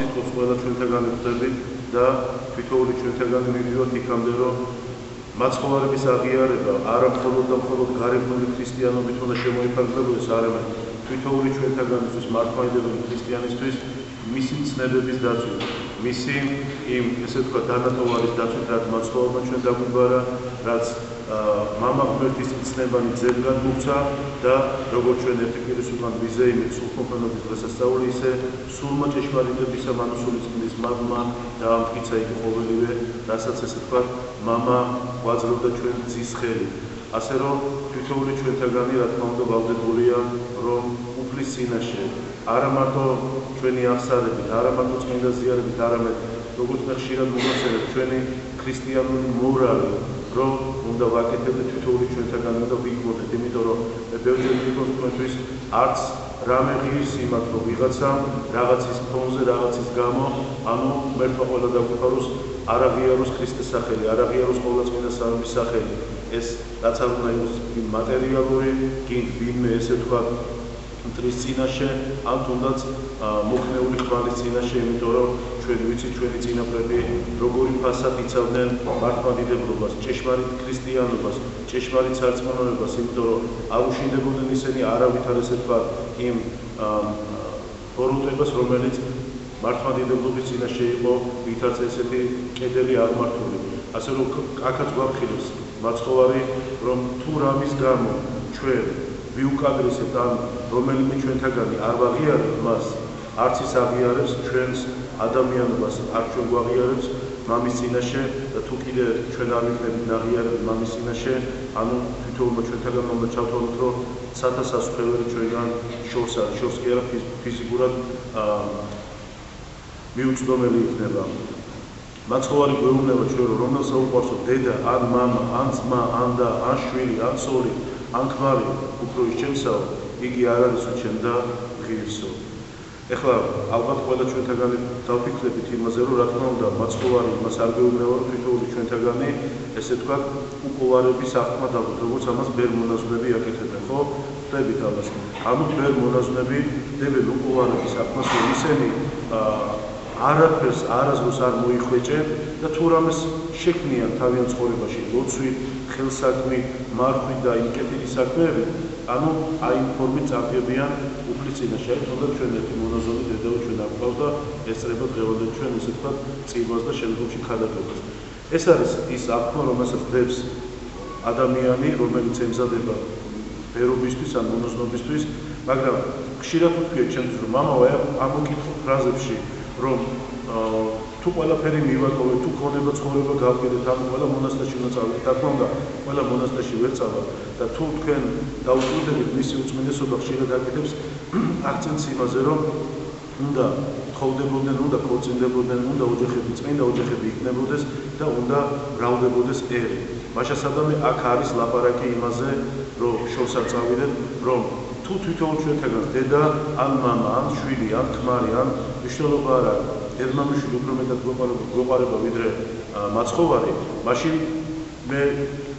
სიტყვებს ყველა ჩვენთაგანი ხვდებით და თითოეული ჩვენთაგანი მივიდივართ იქამდე, რომ მაცხოვარების აღიარება არა მხოლოდ და მხოლოდ გარეგნული ქრისტიანობით უნდა შემოიფარგლებოდეს, არამედ თითოეული ჩვენთაგანისთვის მართლმადიდებელი ქრისტიანისთვის მისი ცნებების დაცვით, მისი იმ ესე ვთქვათ დანატოვარის დაცვით, რაც მაცხოვარმა ჩვენ დაგვიბარა, რაც მამა ღმერთის მცნებანი ძებგან მუქცა და როგორც ჩვენ ერთი კვირის უკან ვიზეიმით სულხმოფენობის დღესასწაული, ისე სულმა ჭეშმარიტებისა მანუსული წმინდის მადლმა დაამტკიცა იგი ყოველივე, რასაც ესე ვთქვათ მამა გვაძლევდა ჩვენ ძის ხელით. ასე რომ თითოეული ჩვენთაგანი რა თქმა უნდა ვალდებულია, რომ უფლის წინაშე არა მარტო ჩვენი აღსარებით, არა მარტო წმინდა ზიარებით, არამედ როგორც მე ხშირად მოგახსენებ ჩვენი ქრისტიანული მორალი, რომ უნდა ვაკეთებდეთ თითოეული ჩვენთაგანი და ვიგმოდეთ, იმიტომ რომ ბევრჯერ ვიგმობთ თქვენთვის არც რამე ღირს იმათ, რომ ვიღაცამ რაღაცის ფონზე, რაღაცის გამო, ანუ მერთვა ყველა დაგვიფაროს არ აღიაროს ქრისტეს სახელი, არ აღიაროს ყოვლადწმინდა სამების სახელი. ეს რაც არ უნდა იყოს მატერიალური, გინდ ვინმე ესე ვთქვათ მტრის წინაშე, ან თუნდაც მოქნეული ხმალის წინაშე, იმიტომ რომ ჩვენ ვიცით ჩვენი წინაპრები როგორი ფასად იცავდნენ მართლმადიდებლობას, ჭეშმარიტ ქრისტიანობას, ჭეშმარიტ სარწმუნოებას, იმიტომ რომ არ უშინდებოდნენ ისინი არავითარ ესე ვთქვათ იმ ბოროტებას, რომელიც მართლმადიდებლობის წინაშე იყო, ვითაც ესეთი კედელი აღმართული. ასე რომ აქაც გვაფრთხილებს მაცხოვარი, რომ თუ რამის გამო ჩვენ ვიუკადრისებთ ან რომელიმე ჩვენთაგანი არ ვაღიარებთ მას, არც ის აღიარებს ჩვენს ადამიანობას, არ ჩვენ გვაღიარებს მამის წინაშე და თუ კიდე ჩვენ არ ვიქნებით ნაღიარები მამის წინაშე, ანუ თითოეულმა ჩვენთაგანმა უნდა ჩავთვალოთ, რომ სათასასწრებელი ჩვენგან შორს არის, შორს კი არა ფიზიკურად მიუწვდომელი იქნება. მაცხოვარი გვეუბნება ჩვენ, რომ რომელსაც უყვარსო დედა, ან მამა, ან ძმა, ან და, ან შვილი, ან ცოლი, ან ქმარი, უფრო ის ჩემსაო, იგი არ არისო ჩემ და ღირსო. ეხლა ალბათ ყველა ჩვენთაგანი დავფიქრებით იმაზე, რომ რა თქმა უნდა მაცხოვარი მას არ გვეუბნება, რომ თითოეული ჩვენთაგანი ესე ვთქვათ უყოვარების აღქმა დაგვიწყოთ, როგორც ამას ბევრი მონაზვნები აკეთებენ, ხო? ხვდებით ამას. ანუ ბევრი მონაზვნები დებენ უყოვარების აღქმას, რომ ისინი არაფერს არასდროს არ მოიხვეჭენ და თუ რამეს შექმნიან თავიანთ ცხოვრებაში, ლოცვით, ხელსაქმით, მარხვით და იმ კეთილი საქმეებით, ანუ აი იმ ფორმით წარდგებიან უფლის წინაშე. თუნდაც ჩვენ ერთი მონაზონი დედაო ჩვენ აგვყავს და ესწრება დღევანდელ ჩვენ ესე ვთქვათ წირვას და შემდგომში ქადაგებას. ეს არის ის აღქმა, რომელსაც დებს ადამიანი, რომელიც ემზადება ბერობისთვის ან მონაზნობისთვის, მაგრამ ხშირად ვთქვია ჩემთვის, რომ მამაო, ამოკითხო ფრაზებში, რომ თუ ყველაფერი მივატოვე, თუ ქონება ცხოვრება გავყიდეთ, ანუ ყველა მონასტერში უნდა წავიდეთ, რა თქმა უნდა, ყველა მონასტერში ვერ წავალ და თუ თქვენ დაუკვირდებით მისი უწმინდესობა ხშირად აკეთებს აქცენტს იმაზე, რომ უნდა თხოვდებოდნენ, უნდა ქორწინდებოდნენ, უნდა ოჯახები, წმინდა ოჯახები იქნებოდეს და უნდა მრავლდებოდეს ერი. მაშასადამე აქ არის ლაპარაკი იმაზე, რომ შორს არ წავიდეთ, რომ თუ თვითონ ჩვენთაგან დედა, ან მამა, ან შვილი, ან ქმარი, ან მნიშვნელობა არ აქვს, დედმამიშვილი უფრო მეტად გვეყარება ვიდრე მაცხოვარი, მაშინ მე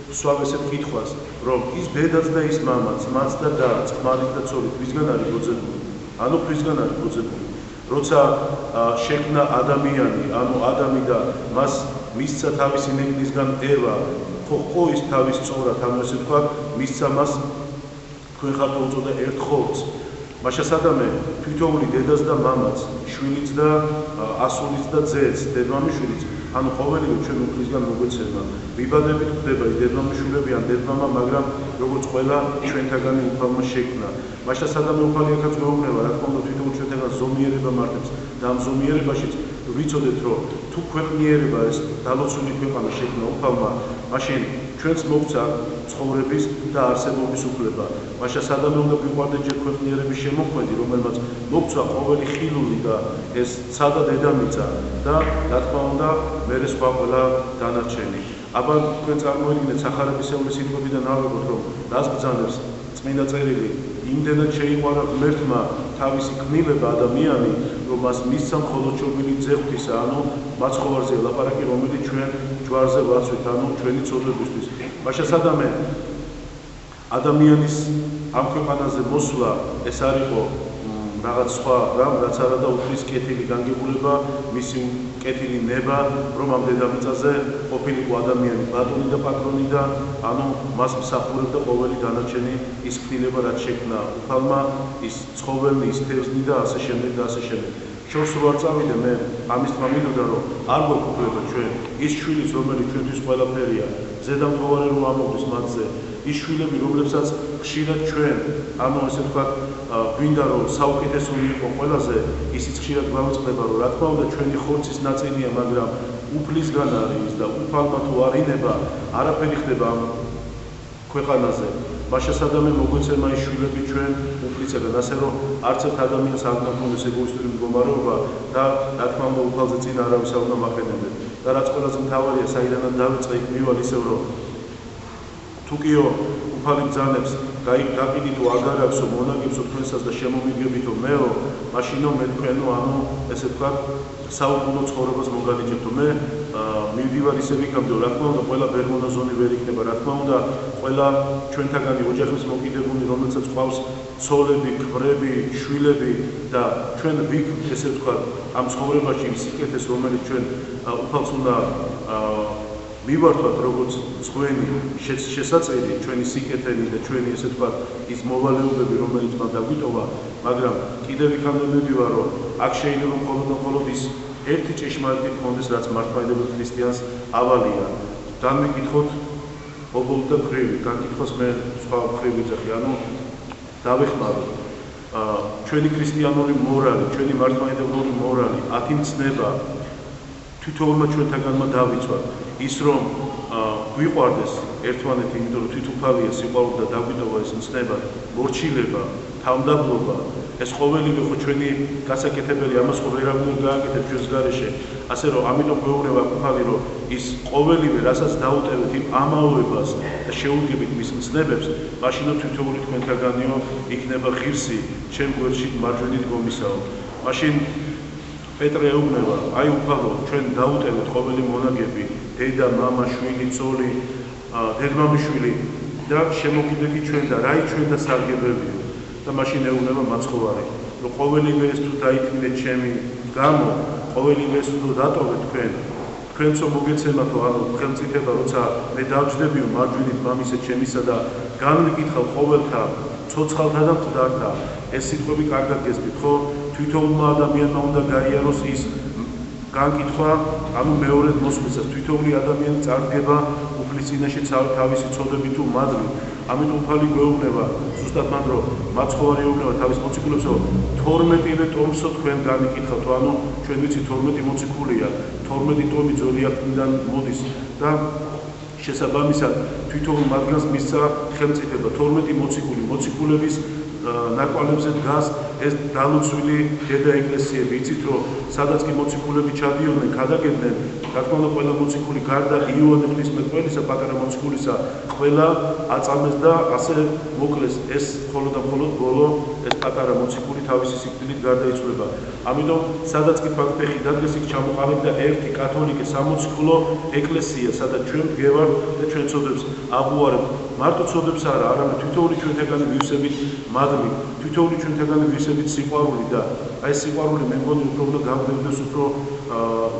ვსვამ ესეთ კითხვას, რომ ის დედაც და ის მამა, ძმაც და და, ქმარიც და ცოლი, ვისგან არის გოძებული? ანუ ვისგან არის გოძებული? როცა შექმნა ადამიანი, ანუ ადამი და მას მისცა თავისი ნეკლისგან ევა, ხო ყოის თავის სწორად, ანუ ესე ვთქვათ, მისცა მას თქვენ ხართ უწოდა ერთ ხორცს. მაშასადამე თვითოული დედას და მამაც, შვილიც და ასულიც და ძეც, დედმამიშვილიც, ანუ ყოველივე ჩვენ უფლისგან მოგვეცემა. ვიბადებით ხდება ის დედმამიშვილები ან დედმამა, მაგრამ როგორც ყველა ჩვენთაგანი უფალმა შექმნა. მაშასადამე უფალი აქაც გვეუბნება, რა თქმა უნდა, თვითონ ჩვენთაგან ზომიერება მართებს და ამ ზომიერებაშიც ვიცოდეთ, რომ თუ ქვეყნიერება ეს დალოცული ქვეყანა შექმნა უფალმა, მაშინ ჩვენც მოგცა ცხოვრების და არსებობის უფლება. მაშასადამე უნდა გვიყვარდეთ ჯერ ქვეყნიერების შემოქმედი, რომელმაც მოგცა ყოველი ხილული და ეს ცადა დედამიწა და რა თქმა უნდა, მერე სხვა ყველა დანარჩენი. აბა თქვენ წარმოიდგინეთ სახარებისეული სიტყვებიდან ავიღოთ, რომ რას ბრძანებს წმინდა წერილი, იმდენად შეიყვარა ღმერთმა თავისი ქმნილება ადამიანი, რომ მას მისცა მხოლოდ ჩობილი ძეხვისა, ანუ მაცხოვარზე ლაპარაკი, რომელიც ჩვენ ჯვარზე ვაცვით, ანუ ჩვენი ცოდვებისთვის. მაშასადამე ადამიანის ამ ქვეყანაზე მოსვლა ეს არ იყო რაღაც სხვა რამ, რაც არა და უფლის კეთილი განგებულება, მისი კეთილი ნება, რომ ამ დედამიწაზე ყოფილიყო ადამიანი ბატონი და პატრონი და ანუ მას მსახურებდა ყოველი დანარჩენი ის ქმნილება, რაც შექმნა უფალმა, ის ცხოველი, ის თევზნი და ასე შემდეგ და ასე შემდეგ. შორს რო არ წავიდე, მე ამის თქმა მინდოდა, რომ არ გვექუქება ჩვენ ის შვილიც, რომელიც ჩვენთვის ყველაფერია, ზედამთხოვარი რომ ამოდის მათზე, ის შვილები, რომლებსაც ხშირად ჩვენ, ანუ ესე ვთქვათ, გვინდა რომ საუკეთესო იყო ყველაზე, ისიც ხშირად გვავიწყდება, რომ რა თქმა უნდა ჩვენი ხორცის ნაწილია, მაგრამ უფლისგან არის და უფალმა თუ არ ინება, არაფერი ხდება ამ ქვეყანაზე. მაშა სადამე მოგვეცემა ის შვილები ჩვენ უფლისაგან, ასე რომ არც ერთ ადამიანს არ უნდა ჰქონდეს ეგოისტური მდგომარეობა და რა თქმა უნდა უფალზე წინ არავის არ უნდა მაყენებდეს. და რაც ყველაზე მთავარია, საიდანაც დავიწყე, იქ მივალ ისევ რომ თუკიო უფალი ბრძანებს გაკიდითო აგარაკსო, მონაგებსო თქვენსაც და შემომიგებითო მეო, მაშინო მე თქვენო, ანუ ესე ვთქვათ, საუკუნო ცხოვრებას მოგანიჭებთო. მე მივდივარ ისე ვიქამდე, რა თქმა უნდა, ყველა ბერმონაზონი ვერ იქნება, რა თქმა უნდა, ყველა ჩვენთაგანი ოჯახის მოკიდებული, რომელსაც ყავს ცოლები, ქმრები, შვილები და ჩვენ ვიქ, ესე ვთქვათ, ამ ცხოვრებაში იმ სიკეთეს, რომელიც ჩვენ უფალს უნდა მივართვათ როგორც ძღვენი შესაწერი, ჩვენი სიკეთენი და ჩვენი ესე ვთქვათ ის მოვალეობები, რომელიც მან დაგვიტოვა, მაგრამ კიდევ იქამდე მივდივარ, რომ აქ შეიძლება მხოლოდ და მხოლოდ ის ერთი ჭეშმარიტი გქონდეს, რაც მართლმადიდებელ ქრისტიანს ავალია. განვიკითხოთ ობოლ და ქვრივი, განკითხოს მე სხვა ქვრივი ძახი, ანუ დავეხმაროთ ჩვენი ქრისტიანული მორალი, ჩვენი მართლმადიდებლური მორალი, ათიმცნება თითოეულმა ჩვენთაგანმა დავიცვათ. ის რომ გვიყვარდეს ერთმანეთი, იმიტომ რომ თვითუფალია სიყვარული და დაგვიტოვა ეს მცნება, მორჩილება, თავმდაბლობა, ეს ყოველივე ხო ჩვენი გასაკეთებელი, ამას ხო ვერავინ გააკეთებ ჩვენს გარეშე. ასე რომ ამიტომ გვეუბნება უფალი, რომ ის ყოველივე, რასაც დაუტევეთ იმ ამაურებას და შეუდგებით მის მცნებებს, მაშინო თითოეული თქვენთაგანიო იქნება ღირსი, ჩემ გვერდში მარჯვენი დგომისაო. მაშინ პეტრე ეუბნება, აი უფალო, ჩვენ დაუტევეთ ყოველი მონაგები, დედა, მამა, შვილი, ცოლი, დედმამიშვილი და შემოგიდეთი ჩვენ და რაი ჩვენ და სარგებელია. და მაშინ ეუბნება მაცხოვარი, რომ ყოველივე ეს თუ დაითმინეთ ჩემი გამო, ყოველივე ეს თუ დატოვეთ თქვენცო მოგეცემათო, ანუ ხელმწიფება, როცა მე დავჯდებიო მარჯვენით მამისა ჩემისა და განვიკითხავ ყოველთა ცოცხალთა და მკვდართა, ეს სიტყვები კარგად გესმით, ხო? თვითოულმა ადამიანმა უნდა გაიაროს ის განკითხვა, ანუ მეორედ მოსვლისას, თითოეული ადამიანი წარდგება უფლის წინაშე თავისი ცოდებით თუ მადლით. ამიტომ უფალი გვეუბნება, ზუსტად მან რომ მაცხოვარი ეუბნება თავის მოციქულებსო, 12-ვე ტომსო თქვენ განიკითხავთ, ანუ ჩვენ ვიცით 12 მოციქულია, 12 ტომი ზოდიაქიდან მოდის და შესაბამისად თვითონ მათგანს მისცა ხელმწიფება 12 მოციქულების ნაკვალებზე დგას ეს დალოცვილი დედა ეკლესიები. იცით რომ სადაც კი მოციქულები ჩადიოდნენ, გადაგებდნენ, რა თქმა უნდა ყველა მოციქული გარდა იოანე ღვთისმეტყველისა, პატარა მოციქულისა, ყველა აწამეს და ასე მოკლეს. ეს მხოლოდ და მხოლოდ ბოლო ეს პატარა მოციქული თავისი სიკვდილით გარდაიცვალა. ამიტომ სადაც კი ფაქტი დადგეს, იქ ჩამოყალიბდა ერთი კათოლიკე სამოციქულო ეკლესია, სადაც ჩვენ ვგევართ და ჩვენ ცოდებს აღვარებთ. მარტო ცოდებს არა, არამედ თითოეული ჩვენთაგანი ვივსებით მადლით, თითოეული ჩვენთაგანი ვივსებით სიყვარული და აი ეს სიყვარული მე მგონი უფრო უნდა გავდევდეს უფრო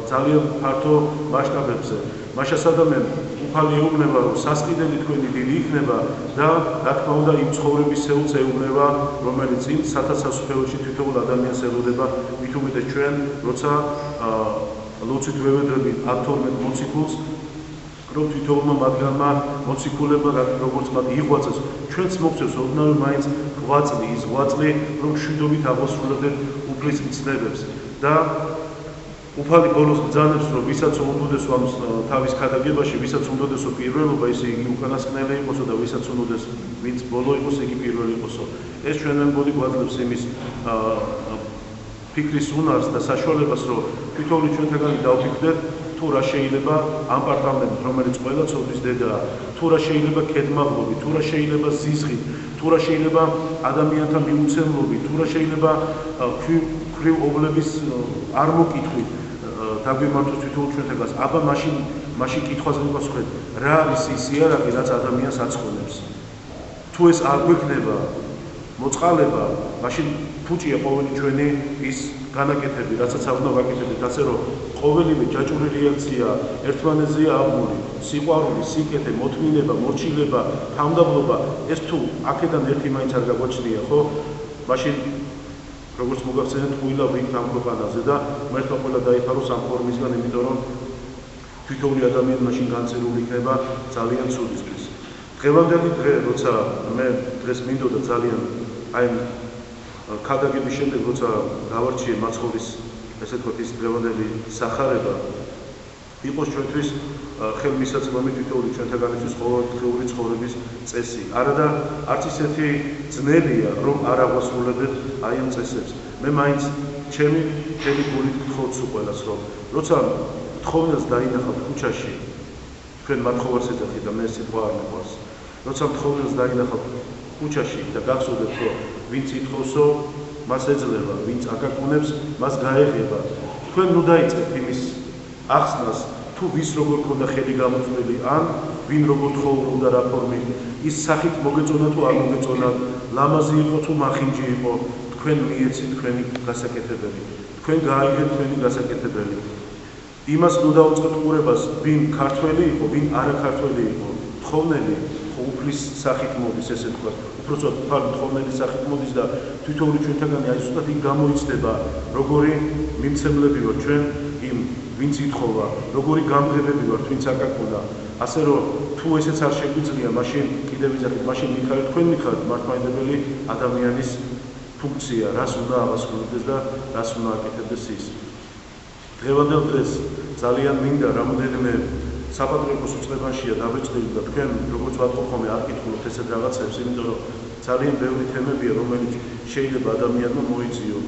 ძალიან ფართო მასშტაბებზე. მაშა სადამე უფალი ეუბნება, რომ სასყიდელი თქვენი დიდი იქნება და რა თქმა უნდა იმ ცხოვრების სეულს ეუბნება, რომელიც იმ სათასასწრაფოში თითოეულ ადამიანს ელოდება, მით უმეტეს ჩვენ, როცა ლოცვით ვევედრებით 12 მოციქულს, რომ თითოეულმა მათგანმა მოციქულებმა როგორც მათ იღვაწეს, ჩვენც მოგწევს ოდნავ მაინც ღვაწლი, ის ღვაწლი, რომ მშვიდობით აღოსრულებდეთ უფლის მცნებებს და უფალი ბოლოს ბრძანებს, რომ ვისაც უნდოდესო ამ თავის ქადაგებაში, ვისაც უნდოდესო პირველობა, ისე იგი უკანასკნელი იყოსო და ვისაც უნდოდეს ვინც ბოლო იყოს, იგი პირველი იყოსო. ეს ჩვენ მე მგონი გვაძლევს იმის ფიქრის უნარს და საშუალებას, რომ თითოეული ჩვენთაგანი დავფიქრდეთ, თუ რა შეიძლება ამ პარტამენტით, რომელიც ყველა ცოდვის დედაა, თუ რა შეიძლება ქედმაღლობით, თუ რა შეიძლება ზიზღით, თუ რა შეიძლება ადამიანთა მიუცემლობით, თუ რა შეიძლება ქვრივ ობლების არ მოკითხვით დაგვიმართოს თითოეულ ჩვენთაგანს. აბა მაშინ კითხვაზე მოგასწრეთ, რა არის ის იარაღი, რაც ადამიანს აცხონებს? თუ ეს არ გვექნება, მოწყალება, მაშინ ფუჭია ყოველი ჩვენი ის განაკეთები, რაცაც უნდა ვაკეთებდეთ, ასე რომ ყოველივე ჯაჭვური რეაქცია ერთმანეთზეა აღმული, სიყვარული, სიკეთე, მოთმინება, მორჩილება, თავმდაბლობა, ეს თუ აქედან ერთი მაინც არ გაგვაჩნია, ხო? მაშინ როგორც მოგახსენეთ, ყვილა ვიქთ ამ ქვეყანაზე და მერტო ყველა დაიხაროს ამ ფორმისგან, იმიტომ რომ თითოეული ადამიანი მაშინ განცერული იქნება ძალიან ცუდისთვის. დღევანდელი დღე, როცა მე დღეს მინდოდა ძალიან აი ქადაგების შემდეგ, როცა გავარჩიე მაცხოვრის ესე ვთქვათ ის დღევანდელი სახარება, იყოს ჩვენთვის ხელმისაწვდომი თითოეული ჩვენთაგანისთვის ყოველდღიური ცხოვრების წესი. არადა არც ისეთი ძნელია, რომ არ აღვასრულებდეთ აი ამ წესებს. მე მაინც ჩემი გულით გთხოვთ ყველას, რომ როცა თხოვნას დაინახავთ ქუჩაში, თქვენ მათხოვარს ეძახით და მე სიტყვა არ მიყვარს. როცა თხოვნას დაინახავთ ქუჩაში და გახსოვდეთ, რომ ვინც ითხოვსო, მას ეძლევა, ვინც აკაკუნებს, მას გაეღება. თქვენ ნუ დაიწყეთ იმის ახსნას, თუ ვის როგორ ქონდა ხელი გამოწვეული, ან ვინ როგორ ცხოვრობდა რა ფორმით, ის სახით მოგეწონა თუ არ მოგეწონა, ლამაზი იყო თუ მახინჯი იყო, თქვენ მიეცით თქვენი გასაკეთებელი, თქვენ გაიგეთ თქვენი გასაკეთებელი. იმას ნუ დაუწყეთ ყურებას, ვინ ქართველი იყო, ვინ არაქართველი იყო, თხოვნელი უფლის სახით მოდის, ესე ვთქვათ, უпроსტად თხოვნელი სახით მოდის და თითოეული ჩვენთაგანი აი ზუსტად იქ გამოიცდება, როგორი მიმცემლები ვართ ჩვენ იმ ვინც ითხოვა, როგორი გამღებები ვართ, ვინც აკაკუნა, ასე რომ თუ ესეც არ შეგვიძლია, მაშინ კიდევ ვიძახით, მაშინ მიხარით, თქვენ მიხარით მართლმადიდებელი ადამიანის ფუნქცია, რას უნდა აღასრულებდეს და რას უნდა აკეთებდეს ის. დღევანდელ დღეს ძალიან მინდა რამოდენიმე საპატრიარქოს უწყებაშია დაბეჭდილი და თქვენ როგორც ვატყობ ხოლმე არ გითხულობთ ესეთ რაღაცებს, იმიტომ რომ ძალიან ბევრი თემებია, რომელიც შეიძლება ადამიანმა მოიძიო.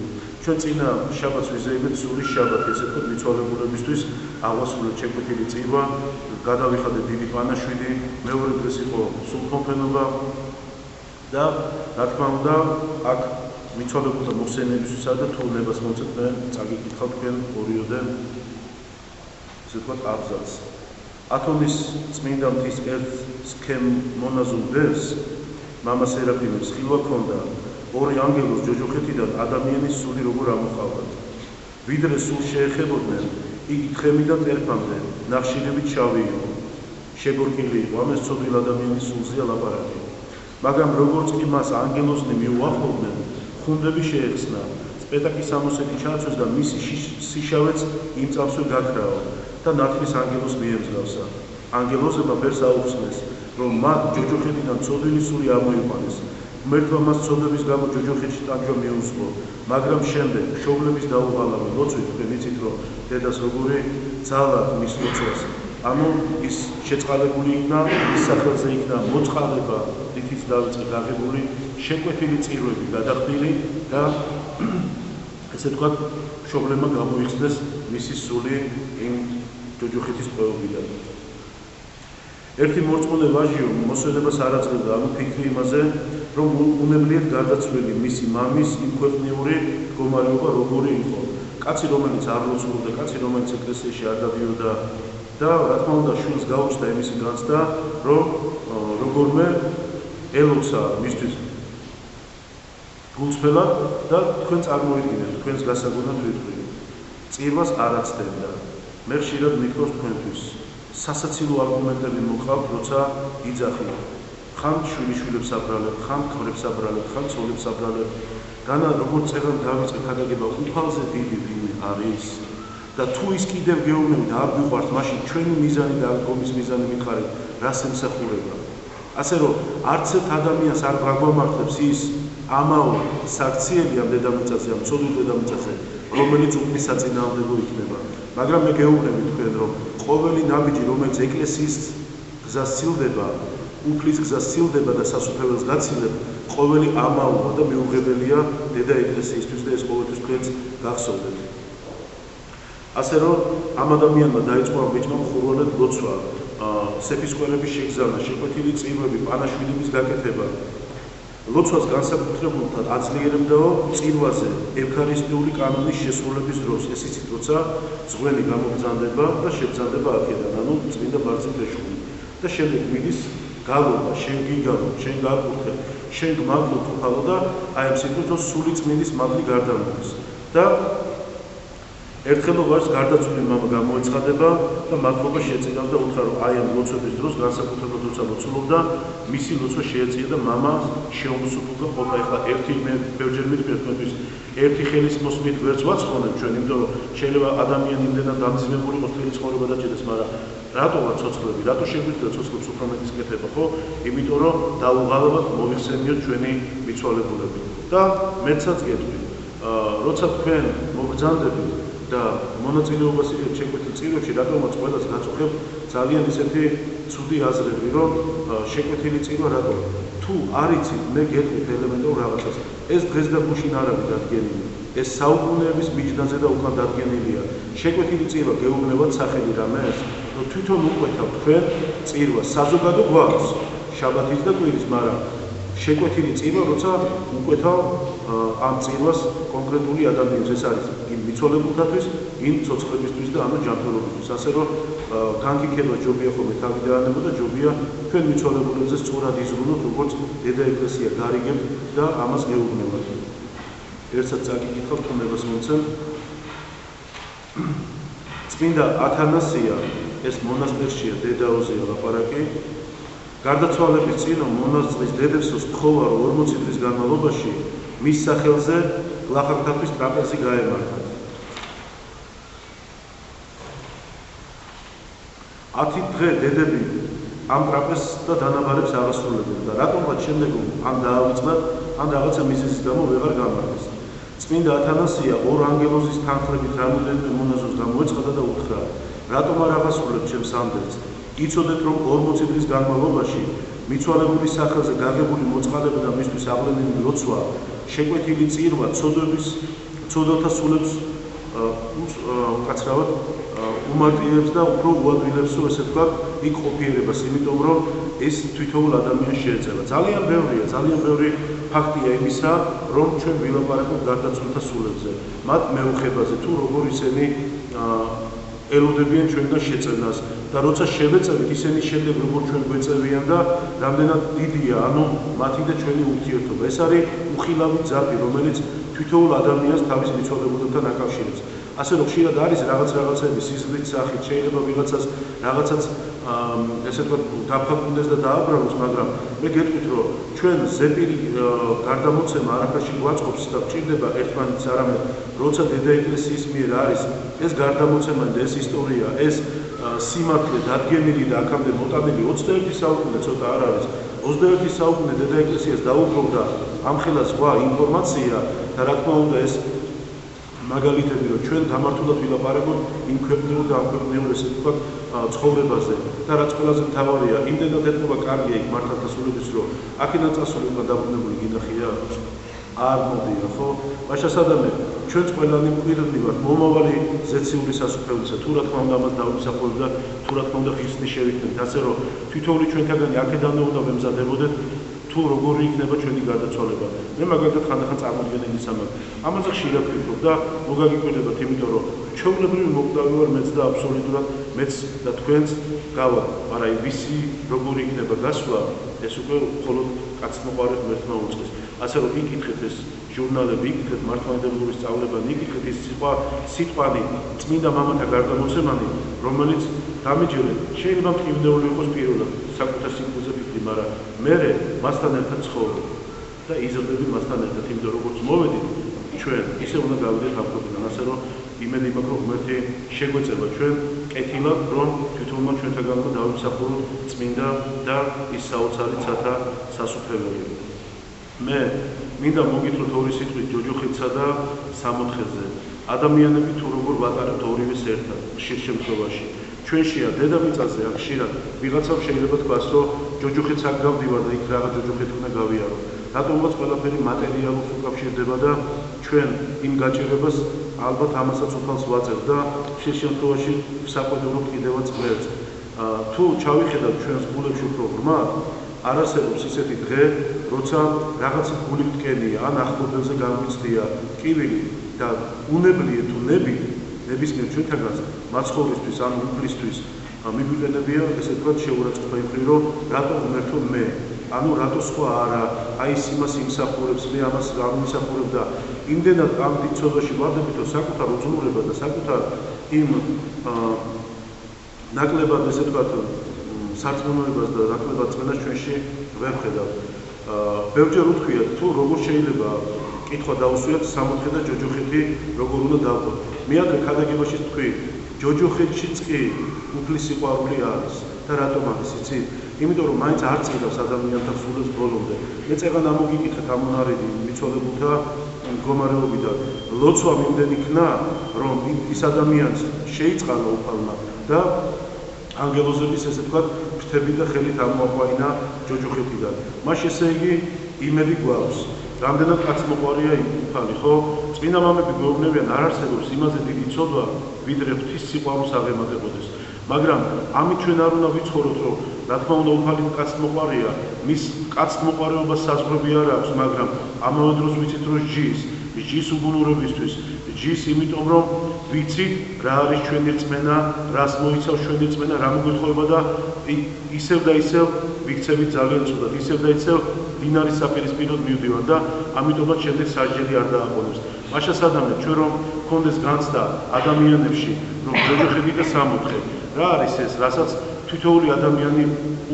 ჩვენ წინა შაბათს ვიზეიმეთ სულის შაბათი, ესე ვთქვათ, მიცვალებულებისთვის აღვასრულეთ შეკვეთილი წირვა, გადავიხადეთ დიდი პანაშვიდი, მეორე დღეს იყო სულთმოფენობა და რა თქმა უნდა, აქ მიცვალებულთა მოხსენებისთვისა და თურნებას მომცეთ მე წაგიკითხავთ თქვენ ორიოდე ესე ვთქვათ აბზაცს. ათონის წმინდა მთის ერთ სქემ მონაზულ ბევრს მამა სერაფიმეს ხილვა ჰქონდა ორი ანგელოს ჯოჯოხეთიდან ადამიანის სული როგორ ამოყავდათ. ვიდრე სულ შეეხებოდნენ, იგი თხემიდან ტერფამდე ნახშირებით შავი იყო, შეგორგილი იყო, ამას ცოდვილ ადამიანის სულზეა ლაპარაკი. მაგრამ როგორც კი მას ანგელოსნი მიუახლოვდნენ, ხუნდები შეეხსნა, სპეტაკის ამოსეთი ჩააცვეს და მისი სიშავეც იმ წამსვე გაქრაო და ნათლის ანგელოს მიემსგავსა. ანგელოზებმა ბერს აუხსნეს, რომ მათ ჯოჯოხეთიდან ცოდვილი სული ამოიყვანეს. ღმერთმა მას ცოდვების გამო ჯოჯოხეთში ტანჯვა მიუსწრო, მაგრამ შემდეგ მშობლების დაუღალავი ლოცვით თქვენ იცით, რომ დედას როგორი ძალა მის ლოცვას. ანუ ის შეწყალებული იქნა, ის სახელზე იქნა მოწყალება, რითიც დავიწყე გაღებული, შეკვეთილი წირვები გადახდილი და ესე ვთქვათ, მშობლებმა გამოიხსნეს მისი სული იმ ჯოჯოხეთის პოობიდან. ერთი მორწმუნე ვაჟიო მოსვენებას არ აძლევდა, ანუ ფიქრი იმაზე, რომ უნებლიეთ გარდაცვლილი მისი მამის იმ ქვეყნიური მდგომარეობა როგორი იყო. კაცი, რომელიც არ ლოცულობდა, კაცი, რომელიც ეკლესიაში არ დავიოდა და რა თქმა უნდა შვილს გაუჩნდა იმისი განცდა, რომ როგორმე ელოცა მისთვის გულწრფელად და თქვენ წარმოიდგინეთ თქვენს გასაგონად ვიტყვი. წირვას არ აცდენდა. მე ხშირად მითხრობს თქვენთვის. სასაცილო არგუმენტები მოყავთ, როცა იძახით. ხან შვილიშვილებს აბრალებ, ხან ქმრებს აბრალებ, ხან ცოლებს აბრალებ. განა როგორც წეღან დავიწყე ქადაგება უფალზე დიდი ვინმე არის და თუ ის კიდევ გეუბნები და არ გიყვართ, მაშინ ჩვენი მიზანი და გომის მიზანი მითხარით, რას ემსახურება. ასე რომ არც ერთ ადამიანს არ გაგვამართლებს ის ამაო საქციელი ამ დედამიწაზე, ამ ცოდვილ დედამიწაზე, რომელიც უფლის საწინააღმდეგო იქნება. მაგრამ მე გეუბნები თქვენ, რომ ყოველი ნაბიჯი, რომელიც ეკლესიის გზას სცილდება, უფლის გზას სცილდება და სასუფეველს გაცილებ, ყოველი ამაოა და მიუღებელია დედა ეკლესიისთვის და ეს ყოველთვის თქვენს გახსოვდეთ. ასე რომ ამ ადამიანმა დაიწყო ამ ბიჭმა მხურვალედ ლოცვა, სეფისკვერების შეგზავნა, შეკვეთილი წირვები, პანაშვიდების გაკეთება. ლოცვას განსაკუთრებულად აძლიერებდაო წირვაზე ევქარისტიული კანონის შესრულების დროს, ეს იცით, როცა ზღვენი გამოგზანდება და შეგზანდება აქედან, ანუ წმინდა ბარძიმ ეშხული და შემდეგ მიდის გალობა, შენ გიგალო, შენ გაკურთხე. შენ გმადლობ უფალო და აი ამ სიტყვით რომ სული წმინდის მადლი გარდამოდის და ერთხელ გარდაცვლილი მამა გამოეცხადება და მადლობა შეეწირავს და უთხრა რომ აი ამ ლოცვების დროს განსაკუთრებულად როცა ლოცულობდა მისი ლოცვა შეეწია და მამა შეუმსუბუქა ყოფა. ეხლა ერთი მე ბევრჯერ მithქვი ერთი ხელის მოსმით ვერც ვაცხონებ ჩვენ, იმიტომ რომ შეიძლება ადამიანი იმდენად დამძიმებული იყოს მთელი ცხოვრება დაჭირდეს, მაგრამ რატოა ცოცხლები, რატო შეგვიძლია ცოცხლებს უფრო მეტის კეთება, ხო? იმიტომ რომ დაუღალავად მოიხსენიოთ ჩვენი მიცვალებულები. და მეცაც გეტყვი, როცა თქვენ მოგბრძანდებით და მონაწილეობას იღებთ შეკვეთა წირვებში, რატომაც ყველას გაწუხებთ ძალიან ისეთი ცუდი აზრები, რომ შეკვეთილი წირვა რატო? თუ არ იცით, მე გეტყვით ელემენტურ რაღაცას. ეს დღეს და გუშინ არ არის დადგენილი. ეს საუკუნეების მიჯნაზე და უკან დადგენილია. შეკვეთილი წირვა გეუბნებათ სახელი რამეს, რომ თვითონ უყვეთავთ თქვენ წირვას. საზოგადო გვაქვს შაბათის და კვირის, მაგრამ შეკვეთილი წირვა, როცა უყვეთავ ამ წირვას კონკრეტული ადამიანს, ეს არის იმ მიცვალებულთათვის, იმ ცოცხლებისთვის და ანუ ჯანმრთელობისთვის. ასე რომ განკითხება ჯობია ხოლმე თავი დაანებო და ჯობია თქვენ მიცვალებულებზე სწორად იზრუნოთ, როგორც დედა ეკლესია გარიგებთ და ამას გეუბნებათ. ერთსაც წაგიკითხავთ, თუნებას მომცემ. წმინდა ათანასია, ეს მონასტერშია, დედაოზია ლაპარაკი. გარდაცვალების წინ მონასტრის დედესოს თხოვა, რომ 40 წლის განმავლობაში მის სახელზე გლახაკთათვის ტრაპეზი გაემართა. 10 დღე დედები ამ ტრაპეზს და დანაბარებს აღასრულებდნენ და რატომღაც შემდეგ ამ დაავიწყდა, ან რაღაცა მიზეზის გამო ვეღარ გამართეს. წმინდა ათანასია ორ ანგელოზის თანხლებით რამოდენიმე მონაზონს გამოეცხადა და უთხრა, რატომ არ აღასრულებთ ჩემს ამდელს? იცოდეთ, რომ 40 წლის განმავლობაში მიცვალებულის სახელზე გაგებული მოწყალება და მისთვის აღლენილი ლოცვა, შეკვეთილი წირვა, ცოდვათა სულებს უკაცრავად უმარტივებს და უფრო უადვილებს, რომ ესე ვთქვათ, იქ ყოფიერებას, იმიტომ რომ ეს თვითოულ ადამიანს შეეწევა. ძალიან ბევრი ფაქტია იმისა, რომ ჩვენ ვილაპარაკობთ გარდაცვლილთა სულებზე, მათ მეუხებაზე, თუ როგორ ისინი ელოდებიან ჩვენგან შეწევნას და როცა შევეწევით ისინი შემდეგ როგორ ჩვენ გვეწევიან და რამდენად დიდია ანუ მათი და ჩვენი ურთიერთობა. ეს არის უხილავი ძაფი, რომელიც თვითოულ ადამიანს თავის მიცვალებულებთან აკავშირებს. ასე რომ ხშირად არის რაღაცები სიზმრით სახით, შეიძლება ვიღაცას რაღაცაც ესე ვთქვათ დაფაკვდეს და დააბრალოს, მაგრამ მე გეტყვით, რომ ჩვენ ზეპირი გარდამოცემა არაფერში გვაწყობს და გვჭირდება ერთმანეთს, არამედ როცა დედა ეკლესიის მიერ არის ეს გარდამოცემა და ეს ისტორია, ეს სიმართლე დადგენილი და აქამდე მოტანილი 21 საუკუნე ცოტა არ არის. 21 საუკუნე დედა ეკლესიას დაუბრუნდა ამხელა სხვა ინფორმაცია და რა თქმა უნდა ეს მაგალითები, რომ ჩვენ გამართულად ვილაპარაკოთ იმ ქვეყნიურ და ამ ქვეყნიურ ესე ვთქვათ ცხოვრებაზე და რაც ყველაზე მთავარია, იმდენად ეთქობა კარგია იქ მართალთა სულების, რომ აქედან წასული უნდა დაბრუნებული გინახია არ მოდია, ხო? მაშასადამე ჩვენც ყველანი მკვირნი ვართ მომავალი ზეციური სასუფეველისა, თუ რა თქმა უნდა ამას დავიმსახურებთ და თუ რა თქმა უნდა ხისნის შევიქნებით, ასე რომ თითოეული ჩვენთაგანი აქედან უნდა ვემზადებოდეთ თუ როგორი იქნება ჩვენი გარდაცვალება. მე მაგალითად ხანდახან წარმოდგენილი სამაგ. ამაზე ხშირად ვფიქრობ და მოგაგიკვირდებათ, იმიტომ რომ ჩვეულებრივი მოკვდავი ვარ მეც და აბსოლუტურად მეც და თქვენც გავარ, მაგრამ ვისი როგორი იქნება გასვლა, ეს უკვე მხოლოდ კაცმოყვარეს ღმერთმა უწყეს. ასე რომ იკითხეთ ეს ჟურნალები, იკითხეთ მართლმადიდებლური სწავლებანი, იკითხეთ ის სიტყვანი წმინდა მამათა გარდამოცემანი, რომელიც დამიჯერეთ, შეიძლება მტკივნეული იყოს პირველად საკუთარ სიკვდილზე ფიქრი, მაგრამ მერე მასთან ერთად ცხოვრობ და იზრდები მასთან ერთად, იმიტომ როგორც მოვედით ჩვენ, ისე უნდა გავიდეთ ამბობიდან, ასე რომ იმედი მაქვს, რომ ღმერთი შეგვეწევა ჩვენ კეთილად, რომ თვითონმა ჩვენთაგანმა დავიმსახუროთ წმინდა და ის საოცარი ცათა სასუფეველი. მე მინდა მოგითხრათ ორი სიტყვით ჯოჯოხეთსა და სამოთხეზე. ადამიანები თუ როგორ ვატარებთ ორივეს ერთად, ხშირ შემთხვევაში. ჩვენშია დედამიწაზე აქ ხშირად ვიღაცამ შეიძლება თქვას, რომ ჯოჯოხეთს აქ გავდივარ და იქ რაღაც ჯოჯოხეთი უნდა გავიარო. რატომღაც ყველაფერი მატერიალურს უკავშირდება და ჩვენ იმ გაჭირებას ალბათ ამასაც უფალს ვაწერთ და ხშირ შემთხვევაში საყვედურობთ კიდევაც ღმერთს. თუ ჩავიხედავთ ჩვენს გულებში უფრო ღრმად, არ არსებობს ისეთი დღე, როცა რაღაცა გული მტკენია, ან ახლობელზე განგვიცდია კივილი და უნებლიე თუ ნებისმიერ ჩვენთაგანს მაცხოვრისთვის ან უფლისთვის მიგვიყენებია, ესე ვთქვათ, შეურაცხყოფა იმხრივ, რომ რატო ღმერთო მე ანუ რატო სხვა არა, აი ის იმას იმსახურებს, მე ამას გამიმსახურებ და იმდენად ამ დიდ ცოდვაში ვარდებით, რომ საკუთარ უძლურებას და საკუთარ იმ ნაკლებად ესე ვთქვათ სარწმუნოებას და ნაკლებად წმენას ჩვენში ვერ ვხედავთ. ბევრჯერ ვთქვიათ, თუ როგორ შეიძლება კითხვა დაუსვიათ სამოთხე და ჯოჯოხეთი როგორ უნდა დავყოთ. მე აქ ქადაგებაში ვთქვი, ჯოჯოხეთშიც კი უფლის სიყვარული არის და რატომ არის იცით? იმიტომ რომ მაინც არ წირავს ადამიანთა სულებს ბოლომდე. მე წეგან ამოგიკითხეთ ამონარიდი მიცვალებულთა მდგომარეობიდან. ლოცვა მიმდენ იქნა, რომ ის ადამიანს შეიწყალა უფალმა და ანგელოზების ესე ვთქვათ ფრთები და ხელით ამოაყვაინა ჯოჯოხეთიდან. მას ესე იგი იმედი გვაქვს. რამდენად კაცმოყვარია უფალი, ხო? წმინდა მამები გვეუბნებიან, არ არსებობს იმაზე დიდი ცოდვა, ვიდრე ღვთის სიყვარულს აღემატებოდეს. მაგრამ ამით ჩვენ არ უნდა ვიცხოვროთ, რომ რა თქმა უნდა უფალი კაცმოყვარია, მის კაცმოყვარეობას საზღვრები არ აქვს, მაგრამ ამავე დროს ვიცით, რომ ჯის უბუნურებისთვის, ჯის იმიტომ, რომ ვიცით რა არის ჩვენი რწმენა, რას მოიცავს ჩვენი რწმენა, რა მოგეთხოვება და ისევ და ისევ ვიქცევით ძალიან ცუდად, ისევ და ისევ დინარის საპირისპიროდ მივდივართ და ამიტომაც შემდეგ სასჯელი არ დააყენებს. მაშა სადამე ჩვენ რომ გქონდეს განცდა ადამიანებში, რომ ჯოჯოხეთი და სამოთხე რა არის ეს, რასაც თითოეული ადამიანი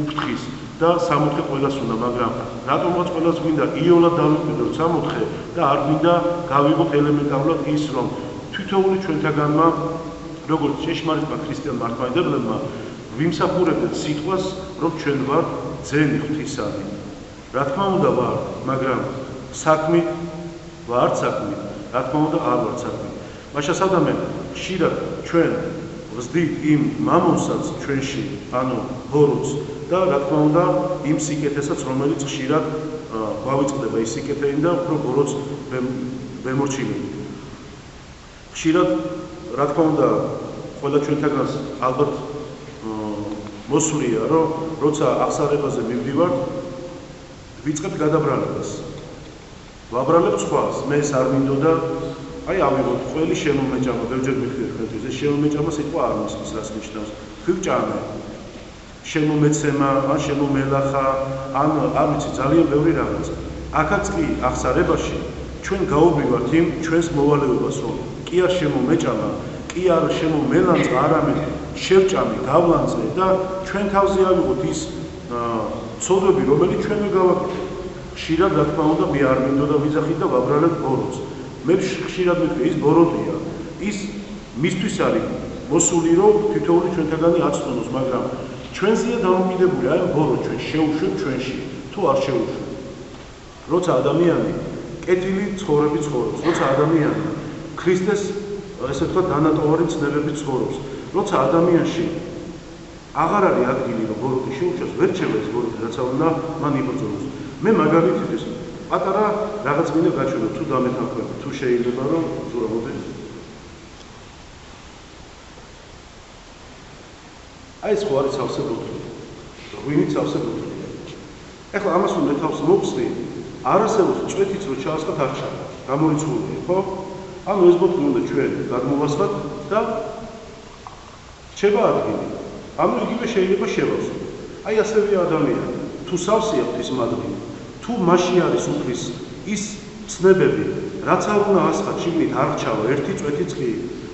უფრთხის და სამოთხე ყველას უნდა, მაგრამ რატომღაც ყველას გვინდა იოლად დავიკვირდოთ სამოთხე და არ გვინდა გავიღოთ ელემენტარულად ის, რომ თითოეული ჩვენთაგანმა, როგორც ჭეშმარიტმა ქრისტიან მართლმადიდებლებმა, ვიმსახურებდეთ სიტყვას, რომ ჩვენ ვართ ძენი ღვთისანი. რა თქმა უნდა ვართ, მაგრამ საქმით ვართ საქმით, რა თქმა უნდა არ ვართ საქმით. მაშა სადამე ხშირად ჩვენ ვზდით იმ მამონსაც ჩვენში, ანუ ბოროტს და რა თქმა უნდა იმ სიკეთესაც, რომელიც ხშირად გვავიწყდება ის სიკეთეინ და უფრო ბოროტს ვემორჩილებით. ხშირად რა თქმა უნდა ყველა ჩვენთაგანს ალბათ მოსვლია, რომ როცა აღსარებაზე მივდივართ, ვიწყებთ გადაბრალებას. ვაბრალებ სხვას, მე ეს არ მინდოდა, აი ავიღოთ ყველი შემომეჭამა, ბევრჯერ მიხდით ხელთვის, ეს შემომეჭამა სიტყვა არ მოსმის, რას ნიშნავს. ვივჭამე, შემომეცემა, ან შემომელახა, ან არ ვიცი, ძალიან ბევრი რაღაცა. აქაც კი აღსარებაში ჩვენ გაუბრივართ იმ ჩვენს მოვალეობას, რომ კი არ შემომეჭამა, კი არ შემომელანძღა, არამედ შევჭამი, გავლანძღე და ჩვენ თავზე ავიღოთ ის ცოდვები, რომელიც ჩვენვე გავაკეთეთ. ხშირად რა თქმა უნდა მე არ მინდოდა ვიძახით და ვაბრალებ ბოროტს. მე ხშირად მithქვი, ის ბოროტია, ის მისთვის არის მოსული, რომ თითოეული ჩვენთაგანი აცნობს, მაგრამ ჩვენზეა დამოკიდებული, აი ბოროტ ჩვენ შეუშვებ ჩვენში, თუ არ შეუშვებ. როცა ადამიანი კეთილი ცხოვრებით ცხოვრობს, როცა ადამიანი ქრისტეს ესე ვთქვათ დანატოვარი ცნებებით ცხოვრობს, როცა ადამიანში აღარ არის ადგილი, რომ ბოროტი შეუშვას, ვერ რჩება ეს ბოროტი, რაც უნდა მან იბრძოლოს. მე მაგალითისთვის პატარა რაღაც მინდა გაჩვენო, თუ დამეთანხმები, თუ შეიძლება რომ ზურა მოდის. აი ეს ხო არის სავსე ბოთლი. ღვინით სავსე ბოთლი. ეხლა ამას უნდა თავს მოვხსნი, არ არსებობს წვეთიც რო ჩაასხათ არ ჩავა. გამორიცხულია, ხო? ანუ ეს ბოთლი უნდა ჩვენ გადმოვასხათ და რჩება ადგილი. ანუ იგივე შეიძლება შევავსოთ. აი ასევეა ადამიანი. თუ სავსეა ღვთის მადლი, თუ მასში არის უფლის ის ცნებები, რაც არ უნდა ასხათ, შიგნით არ რჩავა, ერთი წვეთიც კი,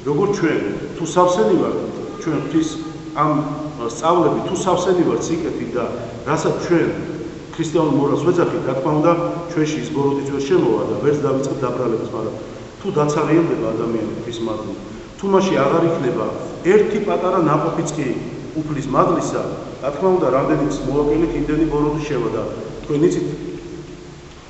როგორც ჩვენ, თუ სავსენი ვართ, ჩვენ ღვთის ამ სწავლები, თუ სავსენი ვართ სიკეთით და რასაც ჩვენ ქრისტიანულ მორალს ვეძახით, რა თქმა უნდა, ჩვენში ის ბოროტიც ვერ შემოვა და ვერც დავიწყებთ დაბრალებას, მაგრამ თუ დაცარიელდება ადამიანი ღვთის მადლით, თუ მასში აღარ იქნება ერთი პატარა ნაყოფიც კი უფლის მადლისა, რა თქმა უნდა, რამდენიც მოვაკელით, იმდენი ბოროტი შევა და თქვენ იცით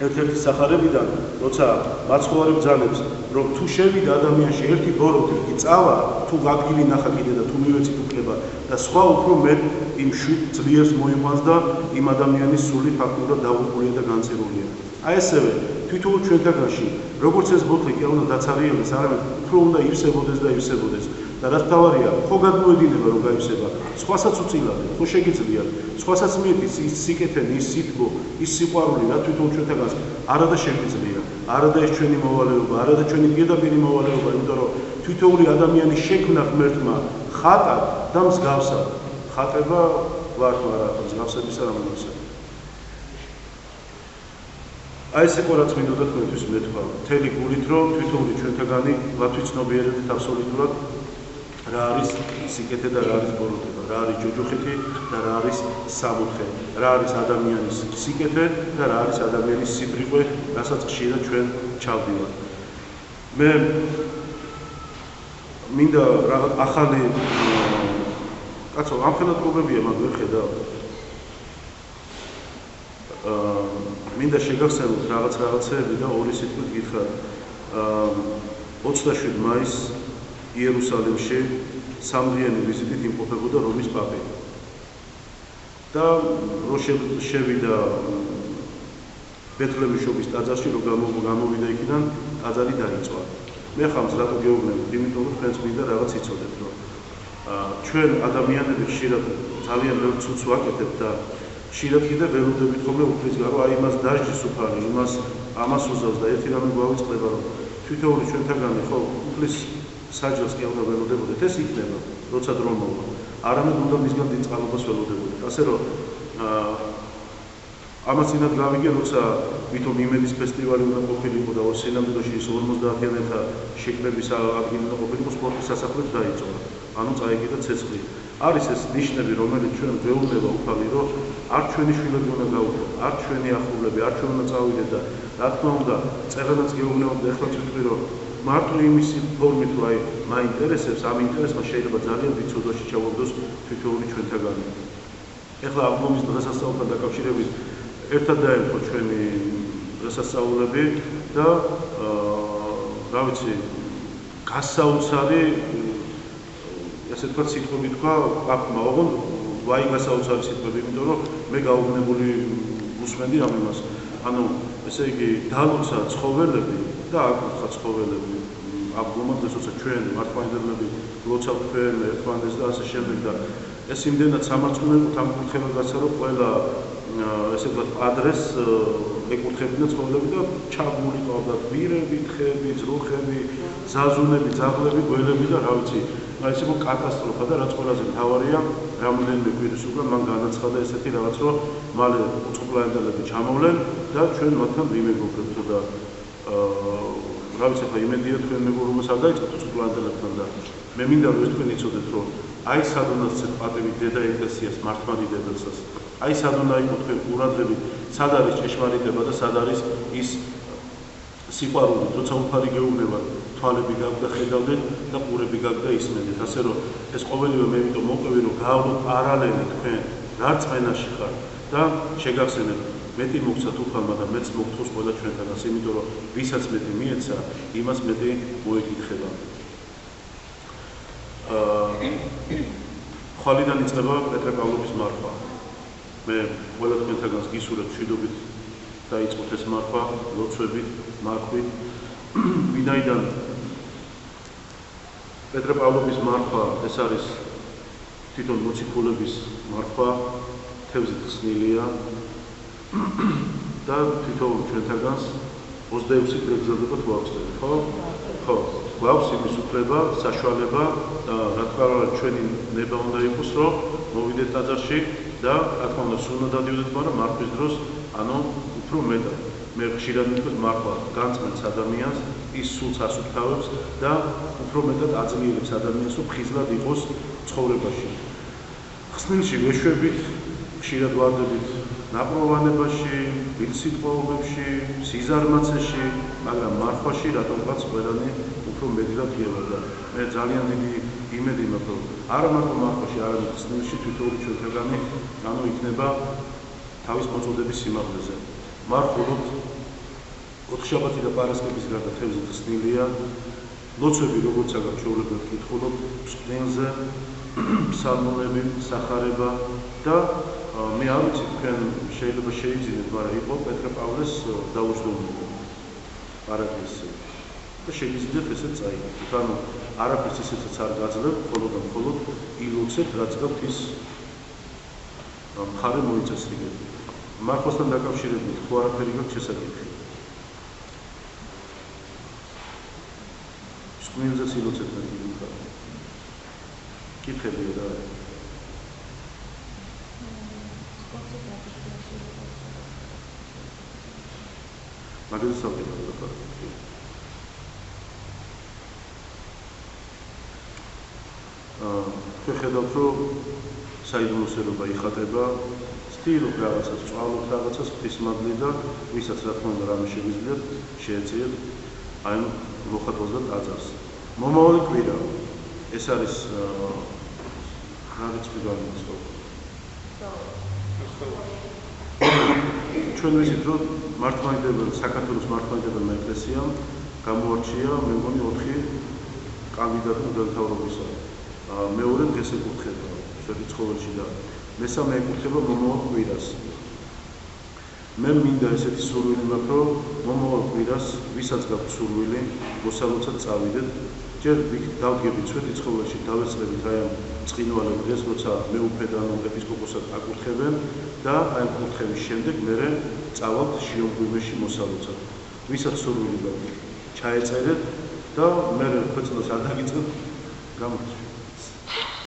ერთ-ერთი სახარებიდან, როცა მაცხოვარი ბრძანებს, რომ თუ შევიდა ადამიანში ერთი ბოროტი, იგი წავა, თუ ადგილი ნახა კიდე და თუ მივეცით უფლება და სხვა უფრო მეტ იმ ძლიერს მოიყვანს და იმ ადამიანის სული ფაქტურად დაღუპულია და განცირულია. აი ესევე თვითონ ჩვენთაგანში, როგორც ეს ბოთლი კი არ უნდა დაცარიელდეს, არამედ უფრო უნდა ივსებოდეს და ივსებოდეს. და რაც თავარია, ხო გადმოედინება რომ გაივსება, სხვასაც უწილავთ, ხო შეგიძლიათ, სხვასაც მიეთის ის სიკეთენი, ის სითბო, ის სიყვარული, რა თვითონ ჩვენთაგანს არადა შეგვიძლია, არადა ეს ჩვენი მოვალეობა, არადა ჩვენი პირდაპირი მოვალეობა, იმიტომ რომ თითოეული ადამიანის შექმნა ღმერთმა ხატად და მსგავსად. ხატება ვართ, მაგრამ მსგავსების არ ამოგვისწრებს. აი ეს იყო რაც მინდოდა თქვენთვის მეთქვა. მთელი გულით რომ თვითონი ჩვენთაგანი ლათვი ცნობიერებით აბსოლუტურად რა არის სიკეთე და რა არის ბოროტება, რა არის ჯოჯოხეთი და რა არის სამოთხე, რა არის ადამიანის სიკეთე და რა არის ადამიანის სიბრიყვე, რასაც ხშირად ჩვენ ჩავდივართ. მე მინდა რაღაც ახალი კაცო, ამხელა პრობლემია მაგ ვერ ხედავ. მინდა შეგახსენოთ რაღაცეები და ორი სიტყვით გითხრათ. 27 მაისს იერუსალიმში სამდღიანი ვიზიტით იმყოფებოდა რომის პაპი. და რო შევიდა ბეთლემის შობის ტაძარში, რო გამოვიდა იქიდან, ტაძარი დაიწვა. მე ხამს რატო გეუბნებით, იმიტომ რომ თქვენს მინდა რაღაც იცოდებთ, რომ ჩვენ ადამიანები ხშირად ძალიან ბევრ ცუდს ვაკეთებთ და ხშირად კიდე ველოდებით ხოლმე უფლის გარო, აი იმას დასჯის უფალი, ამას უზავს და ერთი რამე გვავიწყდება, რომ თითოეული ჩვენთაგანი ხო უფლის საჯელს კი უნდა ველოდებოდეთ, ეს იქნება, როცა დრო მოვა. არამედ უნდა მისგან დიდ წყალობას ველოდებოდეთ. ასე რომ ამას წინათ გავიგე, როცა ვითომ იმედის ფესტივალი უნდა ყოფილიყო და სინამდვილეში ის 50-იანთა შეკრების ადგილი უნდა ყოფილიყო, სპორტის სასახლეც დაიწვა. ანუ წაიკიდა ცეცხლი. არის ეს ნიშნები, რომელიც ჩვენ გვეუბნება უფალი, რომ არ ჩვენი შვილები უნდა გავუშვათ, არ ჩვენი ახლობლები, არ ჩვენ უნდა წავიდეთ და რა თქმა უნდა, წერილაც გეუბნებათ და ეხლა ვიტყვი, რომ მარტო იმისი ფორმით, რომ აი მაინტერესებს, ამ ინტერესმა შეიძლება ძალიან დიდ ცოდვაში ჩავაგდოს თითოეული ჩვენთაგანი. ეხლა ალბომის დღესასწაულთან დაკავშირებით ერთად დაერქვა ჩვენი დღესასწაულები და რა ვიცი, გასაოცარი ესე თქვა სიტყვები თქვა პაპმა, ოღონდ ვაი გასაოცარი სიტყვები, იმიტომ რომ მე გაუგნებული გუსმენდი ამ იმას. ანუ ესე იგი დალოცა ცხოველები და აკურთხა ცხოველები აბგომად, როცა ჩვენ მართლმადიდებლები ლოცავთ თქვენ ერთმანეთს და ასე შემდეგ და ეს იმდენად სამარცხვინო ამ კურთხევა გაცა, რომ ყველა ესე ვთქვათ ადრეს ეკურთხებინა ცხოველები და ჩაგული ყავდა გვირები, თხები, ძროხები, ზაზუნები, ძაღლები, გველები და რა ვიცი. ეს იყო კატასტროფა და რაც ყველაზე მთავარია, რამდენიმე კვირის უკან მან განაცხადა ესეთი რაღაც, რომ მალე უწყლაენდელები ჩამოვლენ და ჩვენ მათთან ვიმეგობრებთ და რა ვიცი, ხა იმედია თქვენ მეგობრობას არ დაიწყოთ უწყლაენდებთან და მე მინდა რომ თქვენ იცოდეთ, რომ აი სად უნდა ცეთ პატივით დედა ეკლესიას მართლმადიდებელსაც, აი სად უნდა იყო თქვენ ყურადღებით, სად არის ჭეშმარიტება და სად არის ის სიყვარული, როცა უფალი გეუბნება თვალები გაგვდა ხედავდეთ და ყურები გაგვდა ისმენდეთ. ასე რომ ეს ყოველივე მე იმიტომ მოვყვევი, რომ გავავლოთ პარალელი თქვენ რა რწმენაში ხართ და შეგახსენებთ, მეტი მოგცათ უფალმა და მეც მოგთხოვს ყველა ჩვენთანაც, იმიტომ რომ ვისაც მეტი მიეცა, იმას მეტი მოეკითხება. ხვალიდან იწყება პეტრე-პავლოვის მარხვა. მე ყველა თქვენთანაც გისურვებ მშვიდობით დაიწყოთ ეს მარხვა, ლოცვებით, მარხვით. ვინაიდან პეტრე-პავლოვის მარხვა ეს არის თვითონ მოციქულების მარხვა, თევზით ხსნილია და თვითონ ჩვენთაგანს 26 გრძელდება გვაქვს, ხო? ხო, გვაქვს იმის უფლება, საშუალება და რა თქმა უნდა ჩვენი ნება უნდა იყოს, რომ მოვიდეთ ტაძარში და რა თქმა უნდა სულ უნდა დავდივდეთ, მაგრამ მარხვის დროს, ანუ უფრო მეტად. მე ხშირად მithქვი მარხვა განწმენს ადამიანს, ის სულს ასუფთავებს და უფრო მეტად აძლიერებს ადამიანს, რომ ხიზლად იყოს ცხოვრებაში. ხსნილში ვეშვებით, ხშირად ვარდებით ნაპროვანებაში, ილსიტყვაობებში, სიზარმაცეში, მაგრამ მარხვაში რატომღაც ყველანი უფრო მეტად გიევა და მე ძალიან დიდი იმედი მაქვს, რომ არა მარტო მარხვაში, არამედ ხსნილში თითოეული ჩვენთაგანი ანუ იქნება თავის მოწოდების სიმაღლეზე. მარხულობთ ოთხშაბათი და პარასკევის გარდა თევზით ხსნილია, ლოცვები როგორც აგარ ჩვეულებრივ კითხულობთ მსხვილზე, ფსალმუნები, სახარება და მე არ ვიცი თქვენ შეიძლება შეიძინეთ, მაგრამ იყო პეტრე-პავლეს დაუჯდომილი პარაკლისი და შეგიძლიათ ესე წაიგეთ. ანუ არაფერს ისეცაც არ გაძლევთ, მხოლოდ ილოცეთ, რაც გაქვთ ის მხარე მოიწესრიგეთ. მარხვასთან დაკავშირებით ხო არაფერი გაქვთ შესაკითხი? მსხვილზე ილოცეთ მე გითხრათ. კითხებია რა. მაგაზე საკითხია ხარ. შეხედავთ, რომ საიდუმლოსერობა იხატება, ცდილობ რაღაცას, წვალობ რაღაცას ღვთისმადლი და ვისაც რა თქმა უნდა რამე შეგვიძლიათ, შეეწიეთ აი მოხატვას და ტაძარს. მომავალი კვირა, ეს არის რა რიცხვი განმოცხო. ჩვენ ვიცით, რომ მართლმადიდებელი საქართველოს მართლმადიდებელი ეკლესიამ გამოარჩია, მე მგონი 4 კანდიდატი მდელმთავრობისა. მეორე დღეს ეკუთვნება შერიცხოველში და მესამე ეკუთვნება მომავალ კვირას. მე მინდა ესეთი სურვილი მაქვს, რომ მომავალ კვირას ვისაც გაქვთ სურვილი, მოსალოცად წავიდეთ. ჯერ დავდგებით სვეტიცხოველში, დავეცლებით აი ამ წყინვალებ დღეს, როცა მეუფედან ეპისკოპოსად აკურთხებენ და აი კურთხევის შემდეგ მე წავალთ შიომღვიმეში მოსალოცად. ვისაც სურვილი გაქვთ, ჩაეწერეთ და მე ხვეწლოს არ დაგიწყებთ. გამარჯობა.